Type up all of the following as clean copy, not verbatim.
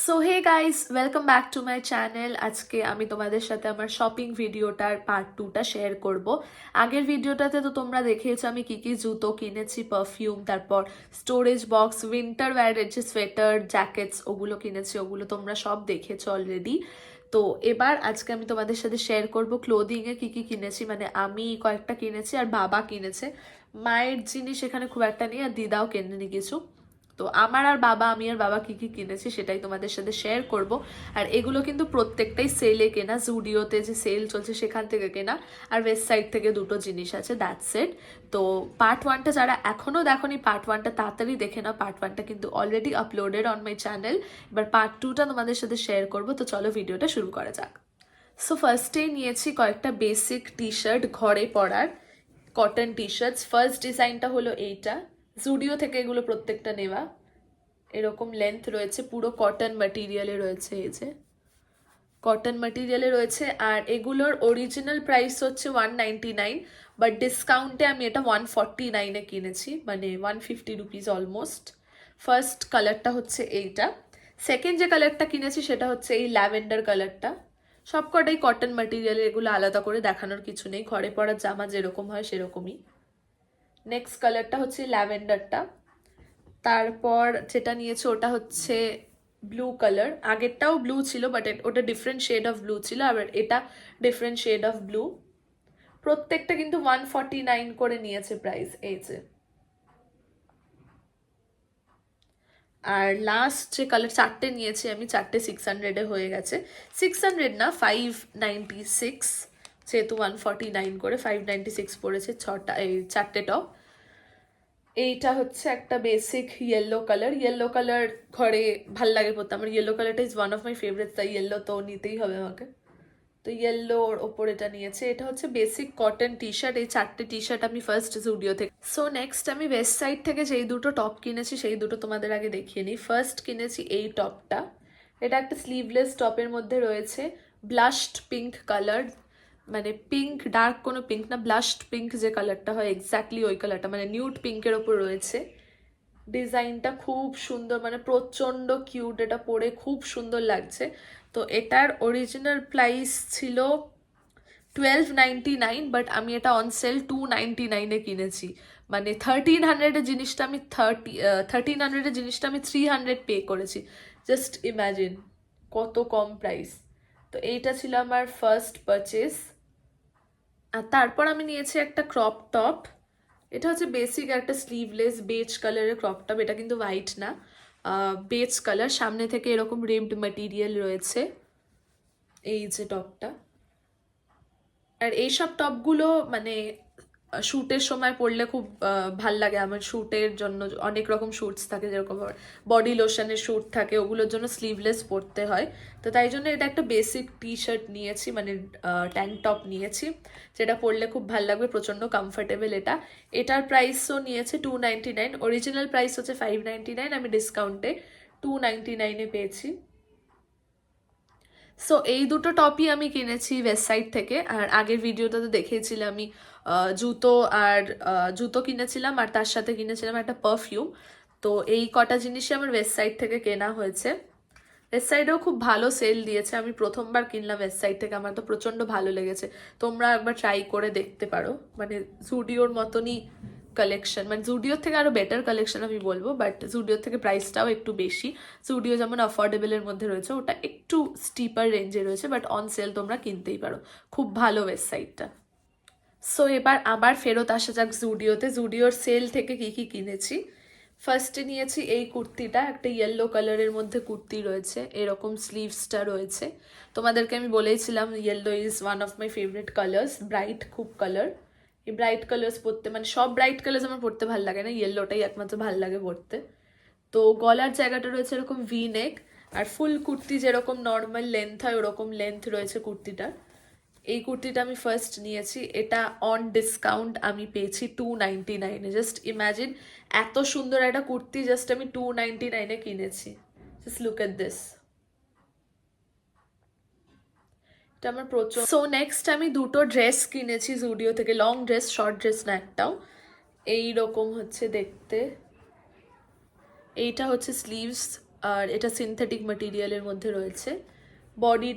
So hey guys, welcome back to my channel. আজকে আমি তোমাদের সাথে আমার শপিং ভিডিওটার পার্ট 2টা শেয়ার করব। আগের ভিডিওটাতে তো তোমরা দেখেছো আমি কি কি জুতো কিনেছি, পারফিউম, তারপর স্টোরেজ বক্স, উইন্টার ওয়্যারের যে সোয়েটার, জ্যাকেটস ওগুলো কিনেছি, ওগুলো তোমরা সব দেখেছো অলরেডি। তো এবার আজকে আমি তোমাদের সাথে শেয়ার করব ক্লোদিংয়ে কি কি কিনেছি। মানে আমি কয়েকটা কিনেছি আর বাবা কিনেছে। মায়ের জিনিস এখানে খুব একটা নেই, আর দিদাও কেনেনি কিছু। তো আমি আর বাবা কি কি কিনেছি সেটাই তোমাদের সাথে শেয়ার করব। আর এগুলো কিন্তু প্রত্যেকটাই সেলে কেনা, জুডিওতে যে সেল চলছে সেখান থেকে কেনা, আর ওয়েবসাইট থেকে দুটো জিনিস আছে, দ্যাটস ইট। তো পার্ট 1টা যারা এখনো দেখোনি, পার্ট 1টা তাড়াতাড়ি দেখে নাও, পার্ট 1টা কিন্তু already uploaded on my channel. এবার পার্ট 2টা তোমাদের সাথে শেয়ার করব। তো চলো ভিডিওটা শুরু করা যাক। সো ফার্স্টেই নিয়েছি কয়েকটা বেসিক টি শার্ট, ঘরে পরার কটন টি শার্টস। ফার্স্ট ডিজাইনটা হলো এইটা, জুডিও থেকে এগুলো প্রত্যেকটা নেওয়া। এরকম লেন্থ রয়েছে, পুরো কটন ম্যাটেরিয়ালে রয়েছে, এই যে কটন ম্যাটেরিয়ালে রয়েছে। আর এগুলোর অরিজিনাল প্রাইস হচ্ছে 199, বাট ডিসকাউন্টে আমি এটা 149-এ কিনেছি, মানে 150 রুপিস অলমোস্ট। ফার্স্ট কালারটা হচ্ছে এইটা। সেকেন্ড যে কালারটা কিনেছি সেটা হচ্ছে এই ল্যাভেন্ডার কালারটা। সবকটাই কটন ম্যাটেরিয়ালে, এগুলো আলাদা করে দেখানোর কিছু নেই, ঘরে পরার জামা যেরকম হয় সেরকমই। নেক্সট কালারটা হচ্ছে ল্যাভেন্ডারটা। তারপর যেটা নিয়েছে ওটা হচ্ছে ব্লু কালার। আগেরটাও ব্লু ছিল, বাট ওটা ডিফারেন্ট শেড অফ ব্লু ছিল, আবার এটা ডিফারেন্ট শেড অফ ব্লু। প্রত্যেকটা কিন্তু 149 করে নিয়েছে প্রাইস, এই যে। আর লাস্ট যে কালার চারটে নিয়েছি আমি, চারটে 600-এ হয়ে গেছে। 600 না, 596, যেহেতু 149 করে 596 পড়েছে ছটা, এই চারটে টপ। এইটা হচ্ছে একটা basic yellow colour. Yellow colour ঘরে ভাল লাগে পড়তে, আমার ইয়েলো কালারটা is one of my favourite, তাই ইয়েলো তো নিতেই হবে আমাকে। তো ইয়েলোর ওপর এটা নিয়েছে। এটা হচ্ছে বেসিক কটন টি শার্ট। এই চারটে টি শার্ট আমি ফার্স্ট জুডিও থেকে। সো নেক্সট আমি ওয়েস্ট সাইড থেকে যেই দুটো টপ কিনেছি সেই দুটো তোমাদের আগে দেখিয়ে নিই। ফার্স্ট কিনেছি এই টপটা। এটা একটা স্লিভলেস টপের মধ্যে রয়েছে ব্লাশড পিঙ্ক কালার, মানে পিঙ্ক, ডার্ক কোনো পিঙ্ক না, ব্লাশড পিঙ্ক যে কালারটা হয় এক্স্যাক্টলি ওই কালারটা, মানে নিউড পিঙ্কের ওপর রয়েছে। ডিজাইনটা খুব সুন্দর, মানে প্রচন্ড কিউট, এটা পরে খুব সুন্দর লাগছে। তো এটার অরিজিনাল প্রাইস ছিল 1299, বাট আমি এটা অন সেল 299-এ কিনেছি। মানে 1300-এর জিনিসটা আমি 1300-এর জিনিসটা আমি 300 পে করেছি। জাস্ট ইম্যাজিন কত কম প্রাইস। তো এইটা ছিল আমার ফার্স্ট পারচেস। আর তারপর আমি নিয়েছি একটা ক্রপ টপ। এটা হচ্ছে বেসিক একটা স্লিভলেস বেজ কালারের ক্রপ টপ। এটা কিন্তু হোয়াইট না, বেজ কালার। সামনে থেকে এরকম রিবড ম্যাটেরিয়াল রয়েছে, এই যে টপটা। আর এইসব টপগুলো মানে শ্যুটের সময় পরলে খুব ভাল লাগে আমার। শ্যুটের জন্য অনেক রকম শ্যুটস থাকে, যেরকম বডি লোশনের শ্যুট থাকে, ওগুলোর জন্য স্লিভলেস পরতে হয়। তো তাই জন্য এটা একটা বেসিক টি শার্ট নিয়েছি, মানে ট্যাঙ্ক টপ নিয়েছি, যেটা পরলে খুব ভাল লাগবে, প্রচণ্ড কমফোর্টেবল এটা। এটার প্রাইসও নিয়েছে 299, অরিজিনাল প্রাইস হচ্ছে 599, আমি ডিসকাউন্টে 299-এ পেয়েছি। সো এই দুটো টপই আমি কিনেছি ওয়েবসাইট থেকে। আর আগের ভিডিওটাতে দেখিয়েছিলাম আমি জুতো, আর জুতো কিনেছিলাম, আর তার সাথে কিনেছিলাম একটা পারফিউম। তো এই কটা জিনিসই আমার ওয়েবসাইট থেকে কেনা হয়েছে। ওয়েবসাইটেও খুব ভালো সেল দিয়েছে, আমি প্রথমবার কিনলাম ওয়েবসাইট থেকে, আমার তো প্রচণ্ড ভালো লেগেছে। তোমরা একবার ট্রাই করে দেখতে পারো, মানে জুডিওর মতনই কালেকশন, মানে জুডিওর থেকে আরও বেটার কালেকশন আমি বলবো, বাট জুডিওর থেকে প্রাইসটাও একটু বেশি। জুডিও যেমন অ্যাফোর্ডেবলের মধ্যে রয়েছে, ওটা একটু স্টিপার রেঞ্জে রয়েছে, বাট অন সেল তোমরা কিনতেই পারো, খুব ভালো ওয়েবসাইটটা। সো এবার আবার ফেরত আসা যাক জুডিওতে, জুডিওর সেল থেকে কি কি কিনেছি। ফার্স্টে নিয়েছি এই কুর্তিটা, একটা ইয়েলো কালারের মধ্যে কুর্তি রয়েছে, এরকম স্লিভসটা রয়েছে। তোমাদেরকে আমি বলেইছিলাম yellow is one of my favourite colours, bright খুব কালার। এই ব্রাইট কালার্স পরতে, মানে সব ব্রাইট কালার্স আমার পরতে ভালো লাগে না, ইয়েলোটাই একমাত্র ভালো লাগে পরতে। তো গলার জায়গাটা রয়েছে এরকম ভি নেক, আর ফুল কুর্তি যেরকম নর্মাল লেন্থ হয় ওরকম লেন্থ রয়েছে কুর্তিটার। এই কুর্তিটা আমি ফার্স্ট নিয়েছি, এটা অন ডিসকাউন্ট আমি পেয়েছি 299-এ। জাস্ট ইম্যাজিন, এত সুন্দর একটা কুর্তি জাস্ট আমি 299-এ কিনেছি। জাস্ট লুক এট দিস, এটা আমার প্রচুর। সো নেক্সট আমি দুটো ড্রেস কিনেছি জুডিও থেকে, লং ড্রেস, শর্ট ড্রেস না একটাও। এইরকম হচ্ছে দেখতে। এইটা হচ্ছে স্লিভস, আর এটা সিনথেটিক ম্যাটেরিয়ালের মধ্যে রয়েছে। বডি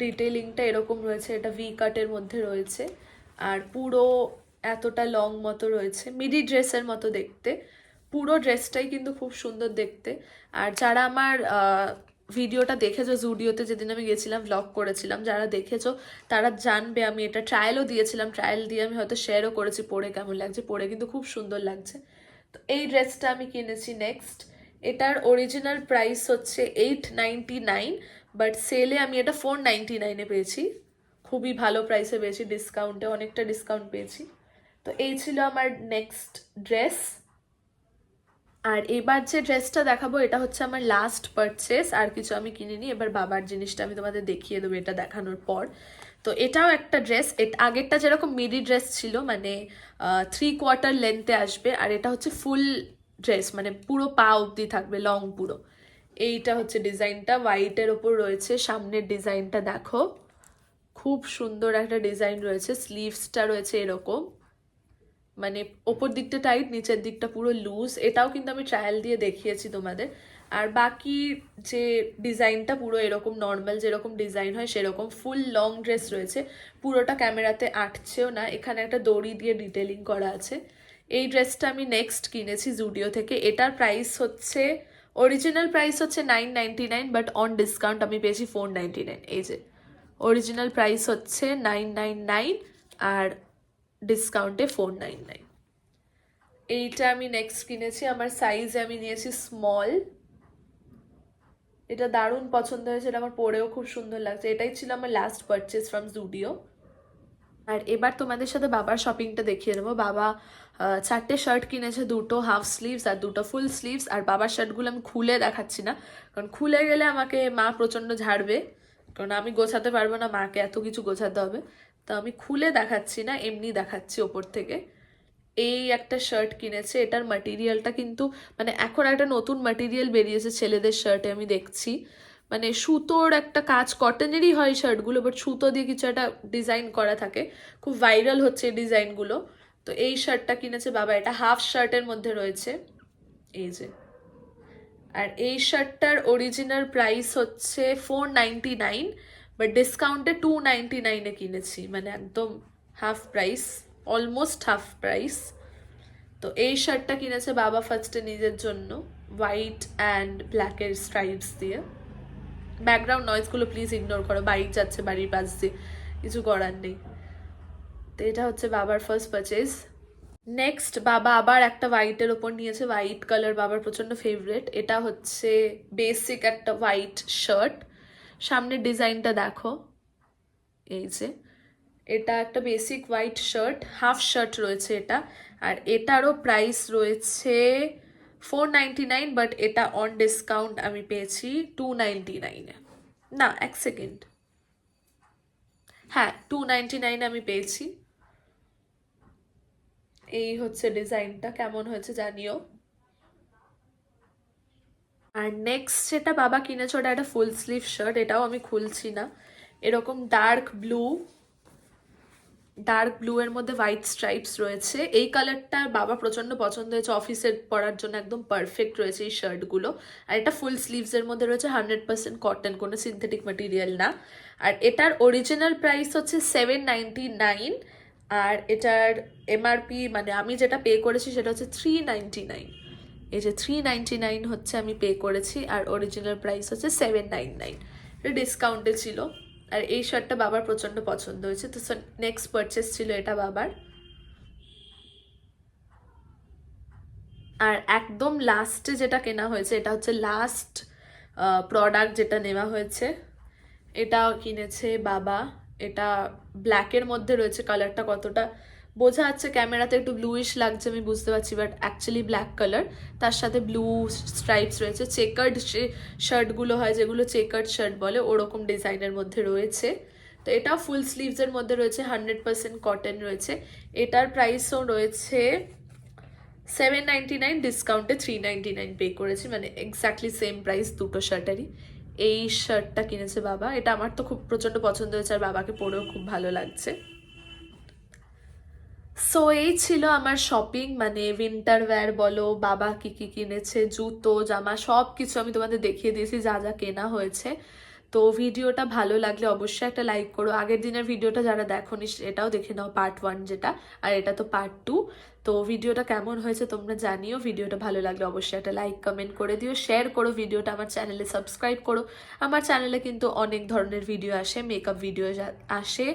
ডিটেলিংটা এরকম রয়েছে, এটা ভি কাটের মধ্যে রয়েছে। আর পুরো এতটা লং মতো রয়েছে, মিডি ড্রেসের মতো দেখতে। পুরো ড্রেসটাই কিন্তু খুব সুন্দর দেখতে। আর যারা আমার ভিডিওটা দেখেছো জুডিওতে, যেদিন আমি গেছিলাম ভ্লগ করেছিলাম, যারা দেখেছো তারা জানবে আমি এটা ট্রায়ালও দিয়েছিলাম। ট্রায়াল দিয়ে আমি হয়তো শেয়ারও করেছি পরে কেমন লাগছে। পরে কিন্তু খুব সুন্দর লাগছে। তো এই ড্রেসটা আমি কিনেছি নেক্সট। এটার অরিজিনাল প্রাইস হচ্ছে 899, বাট সেলে আমি এটা 499-এ পেয়েছি। খুবই ভালো প্রাইসে পেয়েছি, ডিসকাউন্টে অনেকটা ডিসকাউন্ট পেয়েছি। তো এই ছিল আমার নেক্সট ড্রেস। আর এবার যে ড্রেসটা দেখাবো এটা হচ্ছে আমার লাস্ট পারচেস, আর কিছু আমি কিনিনি। এবার বাবার জিনিসটা আমি তোমাদের দেখিয়ে দেবো এটা দেখানোর পর। তো এটাও একটা ড্রেস। আগেরটা যেরকম মিডি ড্রেস ছিল, মানে 3/4 লেন্থে আসবে, আর এটা হচ্ছে ফুল ড্রেস, মানে পুরো পা অবধি থাকবে, লং পুরো। এইটা হচ্ছে ডিজাইনটা, হোয়াইটের ওপর রয়েছে। সামনের ডিজাইনটা দেখো, খুব সুন্দর একটা ডিজাইন রয়েছে। স্লিভসটা রয়েছে এরকম, মানে ওপর দিকটা টাইট, নিচের দিকটা পুরো লুজ। এটাও কিন্তু আমি ট্রায়াল দিয়ে দেখিয়েছি তোমাদের। আর বাকি যে ডিজাইনটা পুরো এরকম নর্মাল যেরকম ডিজাইন হয় সেরকম ফুল লং ড্রেস রয়েছে। পুরোটা ক্যামেরাতে আটছেও না, এখানে একটা দড়ি দিয়ে ডিটেলিং করা আছে। এই ড্রেসটা আমি নেক্সট কিনেছি জুডিও থেকে। এটার প্রাইস হচ্ছে, অরিজিনাল প্রাইস হচ্ছে 999, বাট অন ডিসকাউন্ট আমি পেয়েছি 499। এই যে অরিজিনাল প্রাইস হচ্ছে 999 আর ডিসকাউন্টে 499। এইটা আমি নেক্সট কিনেছি, আমার সাইজে আমি নিয়েছি স্মল। এটা দারুণ পছন্দ হয়েছে, এটা আমার পরেও খুব সুন্দর লাগছে। এটাই ছিল আমার লাস্ট পারচেস ফ্রম জুডিও। আর এবার তোমাদের সাথে বাবার শপিংটা দেখিয়ে নেবো। বাবা 4টে শার্ট কিনেছে, 2টো হাফ স্লিভস আর 2টো ফুল স্লিভস। আর বাবার শার্টগুলো আমি খুলে দেখাচ্ছি না, কারণ খুলে গেলে আমাকে মা প্রচণ্ড ঝাড়বে, কারণ আমি গোছাতে পারবো না, মাকে এত কিছু গোছাতে হবে। তো আমি খুলে দেখাচ্ছি না, এমনি দেখাচ্ছি ওপর থেকে। এই একটা শার্ট কিনেছে, এটার ম্যাটেরিয়ালটা কিন্তু, মানে এখন একটা নতুন ম্যাটেরিয়াল বেরিয়েছে ছেলেদের শার্টে আমি দেখছি, মানে সুতোর একটা কাজ, কটনেরই হয় শার্টগুলো, বাট সুতো দিয়ে কিছু একটা ডিজাইন করা থাকে, খুব ভাইরাল হচ্ছে এই ডিজাইনগুলো। তো এই শার্টটা কিনেছে বাবা, এটা হাফ শার্টের মধ্যে রয়েছে, এই যে। আর এই শার্টটার অরিজিনাল প্রাইস হচ্ছে 499, বাট ডিসকাউন্টে 299-এ কিনেছি, মানে একদম half price, almost half price. তো এই শার্টটা কিনেছে বাবা ফার্স্টে নিজের জন্য, হোয়াইট অ্যান্ড ব্ল্যাকের স্ট্রাইপস দিয়ে। ব্যাকগ্রাউন্ড নয়েজগুলো প্লিজ ইগনোর করো, বাইক যাচ্ছে বাড়ির পাশ দিয়ে, কিছু করার নেই। তো এটা হচ্ছে বাবার ফার্স্ট পারচেজ। নেক্সট বাবা আবার একটা হোয়াইটের ওপর নিয়েছে, হোয়াইট কালার বাবার প্রচণ্ড ফেভারেট। এটা হচ্ছে বেসিক একটা হোয়াইট শার্ট, সামনের ডিজাইনটা দেখো, এই যে। এটা একটা basic white shirt, half shirt রয়েছে এটা। আর এটারও প্রাইস রয়েছে 499, বাট এটা অন ডিসকাউন্ট আমি পেয়েছি 299-এ। না, এক সেকেন্ড, হ্যাঁ 299 আমি পেয়েছি। এই হচ্ছে ডিজাইনটা, কেমন হয়েছে জানিও। আর নেক্সট যেটা বাবা কিনেছে ওটা একটা ফুল স্লিভ শার্ট, এটাও আমি খুলছি না। এরকম ডার্ক ব্লু এর মধ্যে হোয়াইট স্ট্রাইপস রয়েছে। এই কালারটা বাবা প্রচন্ড পছন্দ হয়েছে, অফিসে পরার জন্য একদম পারফেক্ট রয়েছে এই শার্টগুলো। আর এটা ফুল স্লিভস এর মধ্যে রয়েছে, 100% কটন, কোনো সিনথেটিক ম্যাটেরিয়াল না। আর এটার অরিজিনাল প্রাইস হচ্ছে 799, আর এটার এমআরপি, মানে আমি যেটা পে করেছি সেটা হচ্ছে 399। এই যে 399 হচ্ছে আমি পে করেছি, আর অরিজিনাল প্রাইস হচ্ছে 799, এটা ডিসকাউন্টে ছিল। আর এই শার্টটা বাবার প্রচন্ড পছন্দ হয়েছে, তো নেক্সট পারচেস ছিল এটা বাবার। আর একদম লাস্টে যেটা কেনা হয়েছে, এটা হচ্ছে লাস্ট প্রোডাক্ট যেটা নেওয়া হয়েছে, এটা কিনেছে বাবা। এটা ব্ল্যাকের মধ্যে রয়েছে, কালারটা কতটা বোঝা যাচ্ছে ক্যামেরাতে একটু ব্লুইশ লাগছে আমি বুঝতে পারছি, বাট অ্যাকচুয়ালি ব্ল্যাক কালার, তার সাথে ব্লু স্ট্রাইপস রয়েছে। চেকার্ড শার্টগুলো হয় যেগুলো চেকার্ড শার্ট বলে, ওরকম ডিজাইনের মধ্যে রয়েছে। তো এটাও ফুল স্লিভসের মধ্যে রয়েছে, 100% কটন রয়েছে। এটার প্রাইসও রয়েছে 799, ডিসকাউন্টে 399 পে করেছি, মানে এক্স্যাক্টলি সেম প্রাইস দুটো শার্টেরই। এই শার্টটা কিনেছে বাবা, এটা আমার তো খুব প্রচণ্ড পছন্দ হয়েছে, আর বাবাকে পরেও খুব ভালো লাগছে। সো এই ছিল আমার শপিং, মানে উইন্টার ওয়্যার বলো, বাবা কি কি কিনেছে, জুতো জামা সব কিছু আমি তোমাদের দেখিয়ে দিয়েছি যা যা কেনা হয়েছে। তো ভিডিওটা ভালো লাগলে অবশ্যই একটা লাইক করো। আগের দিনের ভিডিওটা যারা দেখোনি এটাও দেখে নাও, পার্ট 1 যেটা, আর এটা তো পার্ট 2। তো ভিডিওটা কেমন হয়েছে তোমরা জানিও। ভিডিওটা ভালো লাগলে অবশ্যই একটা লাইক কমেন্ট করে দিও, শেয়ার করো ভিডিওটা, আমার চ্যানেলে সাবস্ক্রাইব করো। আমার চ্যানেলে কিন্তু অনেক ধরনের ভিডিও আসে, মেকআপ ভিডিও আসে,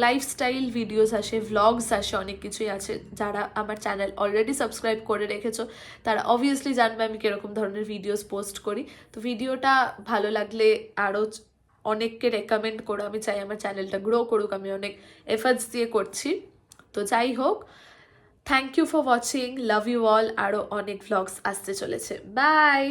লাইফস্টাইল ভিডিওস আসে, ভ্লগস আসে, অনেক কিছুই আছে। যারা আমার চ্যানেল অলরেডি সাবস্ক্রাইব করে রেখেছো তারা অবভিয়াসলি জানবে আমি কিরকম ধরনের ভিডিওস পোস্ট করি। তো ভিডিওটা ভালো লাগলে আরও অনেককে রেকমেন্ড করো, আমি চাই আমার চ্যানেলটা গ্রো করুক, আমি অনেক এফার্টস দিয়ে করছি। তো যাই হোক, thank you for watching, love you all. আরও অনেক ভ্লগস আসতে চলেছে, বাই।